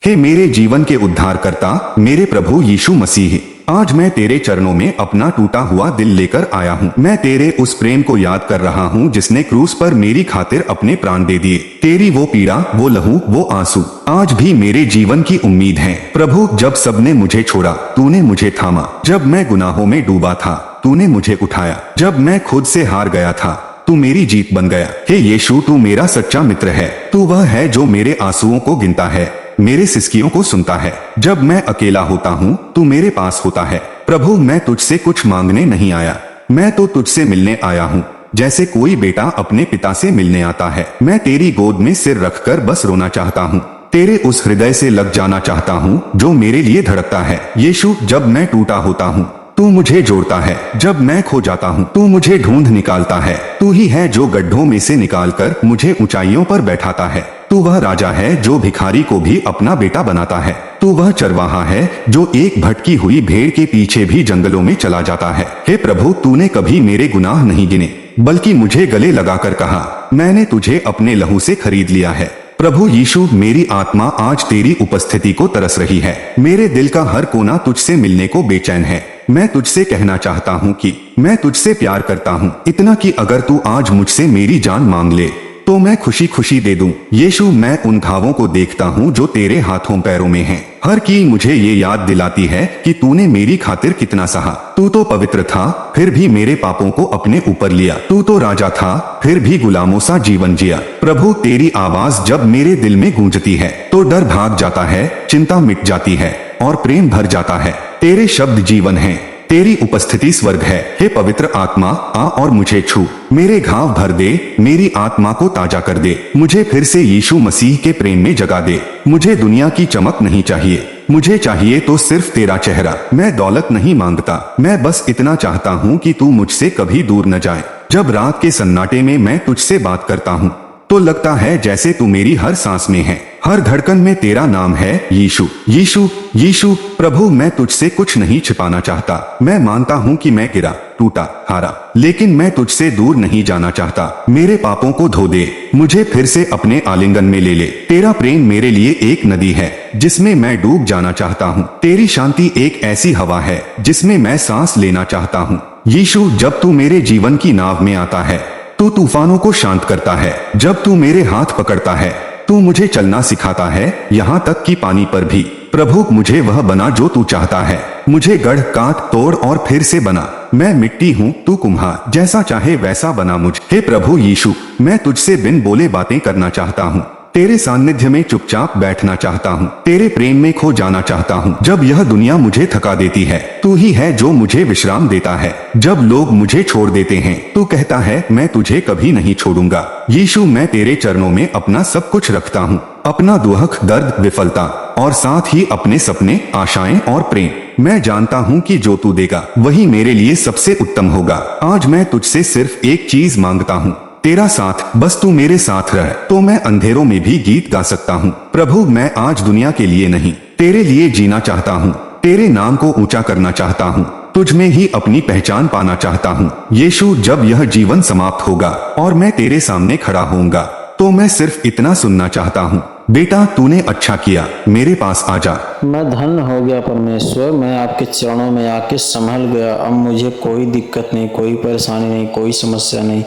हे मेरे जीवन के उद्धारकर्ता, मेरे प्रभु यीशु मसीह, आज मैं तेरे चरणों में अपना टूटा हुआ दिल लेकर आया हूँ। मैं तेरे उस प्रेम को याद कर रहा हूँ जिसने क्रूस पर मेरी खातिर अपने प्राण दे दिए। तेरी वो पीड़ा, वो लहू, वो आंसू आज भी मेरे जीवन की उम्मीद है। प्रभु, जब सबने मुझे छोड़ा, तूने मुझे थामा। जब मैं गुनाहों में डूबा था, तूने मुझे उठाया। जब मैं खुद से हार गया था, तू मेरी जीत बन गया। हे यीशु, तू मेरा सच्चा मित्र है। तू वह है जो मेरे आंसुओं को गिनता है, मेरे सिसकियों को सुनता है। जब मैं अकेला होता हूँ, तू मेरे पास होता है। प्रभु, मैं तुझसे कुछ मांगने नहीं आया, मैं तो तुझसे मिलने आया हूँ, जैसे कोई बेटा अपने पिता से मिलने आता है। मैं तेरी गोद में सिर रखकर बस रोना चाहता हूँ, तेरे उस हृदय से लग जाना चाहता हूँ जो मेरे लिए धड़कता है। यीशु, जब मैं टूटा होता हूँ, तू मुझे जोड़ता है। जब मैं खो जाता हूँ, तू मुझे ढूंढ निकालता है। तू ही है जो गड्ढों में से निकालकर मुझे ऊंचाइयों पर बैठाता है। तू वह राजा है जो भिखारी को भी अपना बेटा बनाता है। तू वह चरवाहा है जो एक भटकी हुई भेड़ के पीछे भी जंगलों में चला जाता है। हे प्रभु, तूने कभी मेरे गुनाह नहीं गिने, बल्कि मुझे गले लगाकर कहा, मैंने तुझे अपने लहू से खरीद लिया है। प्रभु यीशु, मेरी आत्मा आज तेरी उपस्थिति को तरस रही है। मेरे दिल का हर कोना तुझसे मिलने को बेचैन है। मैं तुझसे कहना चाहता हूँ कि मैं तुझसे प्यार करता हूँ, इतना कि अगर तू आज मुझसे मेरी जान मांग ले तो मैं खुशी खुशी दे दूं। यीशु, मैं उन घावों को देखता हूँ जो तेरे हाथों पैरों में हैं। हर की मुझे ये याद दिलाती है कि तूने मेरी खातिर कितना सहा। तू तो पवित्र था, फिर भी मेरे पापों को अपने ऊपर लिया। तू तो राजा था, फिर भी गुलामों सा जीवन जिया। प्रभु, तेरी आवाज जब मेरे दिल में गूंजती है तो डर भाग जाता है, चिंता मिट जाती है और प्रेम भर जाता है। तेरे शब्द जीवन हैं, तेरी उपस्थिति स्वर्ग है। हे पवित्र आत्मा, आ और मुझे छू, मेरे घाव भर दे, मेरी आत्मा को ताजा कर दे। मुझे फिर से यीशु मसीह के प्रेम में जगा दे। मुझे दुनिया की चमक नहीं चाहिए, मुझे चाहिए तो सिर्फ तेरा चेहरा। मैं दौलत नहीं मांगता, मैं बस इतना चाहता हूँ कि तू मुझसे कभी दूर न जाए। जब रात के सन्नाटे में मैं तुझसे बात करता हूँ तो लगता है जैसे तू मेरी हर सांस में है, हर धड़कन में तेरा नाम है यीशु, यीशु, यीशु। प्रभु, मैं तुझसे कुछ नहीं छिपाना चाहता। मैं मानता हूँ कि मैं गिरा, टूटा, हारा, लेकिन मैं तुझसे दूर नहीं जाना चाहता। मेरे पापों को धो दे, मुझे फिर से अपने आलिंगन में ले ले। तेरा प्रेम मेरे लिए एक नदी है जिसमें मैं डूब जाना चाहता हूँ। तेरी शांति एक ऐसी हवा है जिसमें मैं सांस लेना चाहता हूँ। यीशु, जब तू मेरे जीवन की नाव में आता है तू तूफानों को शांत करता है। जब तू मेरे हाथ पकड़ता है तू मुझे चलना सिखाता है, यहाँ तक कि पानी पर भी। प्रभु, मुझे वह बना जो तू चाहता है। मुझे गढ़, काट, तोड़ और फिर से बना। मैं मिट्टी हूँ, तू कुम्हार, जैसा चाहे वैसा बना मुझ। हे प्रभु यीशु, मैं तुझसे बिन बोले बातें करना चाहता हूँ, तेरे सानिध्य में चुपचाप बैठना चाहता हूँ, तेरे प्रेम में खो जाना चाहता हूँ। जब यह दुनिया मुझे थका देती है, तू ही है जो मुझे विश्राम देता है। जब लोग मुझे छोड़ देते हैं, तू कहता है मैं तुझे कभी नहीं छोड़ूंगा। यीशु, मैं तेरे चरणों में अपना सब कुछ रखता हूँ, अपना दुख, दर्द, विफलता और साथ ही अपने सपने, आशाएं और प्रेम। मैं जानता हूँ कि जो तू देगा वही मेरे लिए सबसे उत्तम होगा। आज मैं तुझसे सिर्फ एक चीज मांगता हूँ, तेरा साथ। बस तू मेरे साथ रह तो मैं अंधेरों में भी गीत गा सकता हूँ। प्रभु, मैं आज दुनिया के लिए नहीं, तेरे लिए जीना चाहता हूँ। तेरे नाम को ऊंचा करना चाहता हूँ, तुझ में ही अपनी पहचान पाना चाहता हूँ। यीशु, जब यह जीवन समाप्त होगा और मैं तेरे सामने खड़ा होऊंगा तो मैं सिर्फ इतना सुनना चाहता हूँ, बेटा तूने अच्छा किया, मेरे पास आजा। मैं धन्य हो गया परमेश्वर, मैं आपके चरणों में आके संभल गया। अब मुझे कोई दिक्कत नहीं, कोई परेशानी नहीं, कोई समस्या नहीं।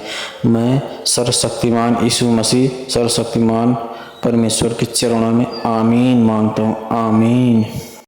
मैं सर्वशक्तिमान यीशु मसीह, सर्वशक्तिमान परमेश्वर के चरणों में आमीन मांगता हूँ। आमीन।